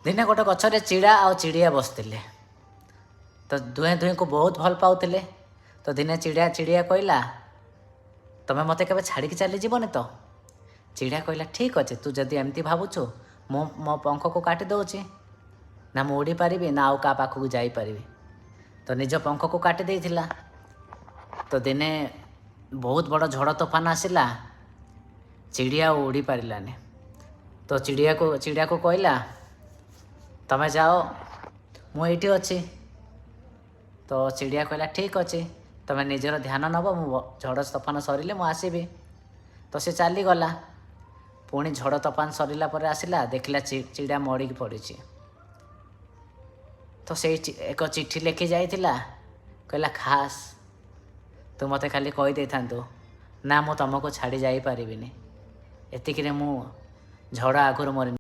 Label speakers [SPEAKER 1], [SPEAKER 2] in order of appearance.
[SPEAKER 1] ଦିନେ ଗୋଟେ ଗଛରେ ଚିଡ଼ା ଆଉ ଚିଡ଼ିଆ ବସିଥିଲେ। ତ ଦୁହେଁ ଦୁହିଁଙ୍କୁ ବହୁତ ଭଲ ପାଉଥିଲେ। ତ ଦିନେ ଚିଡ଼ିଆ କହିଲା, ତମେ ମୋତେ କେବେ ଛାଡ଼ିକି ଚାଲିଯିବନି ତ? ଚିଡ଼ିଆ କହିଲା, ଠିକ୍ ଅଛି, ତୁ ଯଦି ଏମିତି ଭାବୁଛୁ ମୁଁ ମୋ ପଙ୍ଖକୁ କାଟି ଦେଉଛି। ନା ମୁଁ ଉଡ଼ି ପାରିବି ନା ଆଉ କାହା ପାଖକୁ ଯାଇପାରିବି। ତ ନିଜ ପଙ୍ଖକୁ କାଟି ଦେଇଥିଲା। ତ ଦିନେ ବହୁତ ବଡ଼ ଝଡ଼ ତୋଫାନ ଆସିଲା। ଚିଡ଼ିଆ ଆଉ ଉଡ଼ି ପାରିଲାନି। ତ ଚିଡ଼ିଆକୁ କହିଲା, ତମେ ଯାଅ, ମୁଁ ଏଇଠି ଅଛି। ତ ଚିଡ଼ିଆ କହିଲା, ଠିକ୍ ଅଛି, ତମେ ନିଜର ଧ୍ୟାନ ନେବ, ମୁଁ ଝଡ଼ ତୋଫାନ ସରିଲେ ମୁଁ ଆସିବି। ତ ସେ ଚାଲିଗଲା। ପୁଣି ଝଡ଼ ତୋଫାନ ସରିଲା ପରେ ଆସିଲା, ଦେଖିଲା ଚିଡ଼ିଆ ମଡ଼ିକି ପଡ଼ିଛି। ତ ସେଇ ଏକ ଚିଠି ଲେଖି ଯାଇଥିଲା, କହିଲା, ଖାସ୍ ତୁ ମୋତେ ଖାଲି କହିଦେଇଥାନ୍ତୁ, ନା ମୁଁ ତମକୁ ଛାଡ଼ି ଯାଇପାରିବିନି। ଏତିକିରେ ମୁଁ ଝଡ଼ ଆଗରୁ ମରି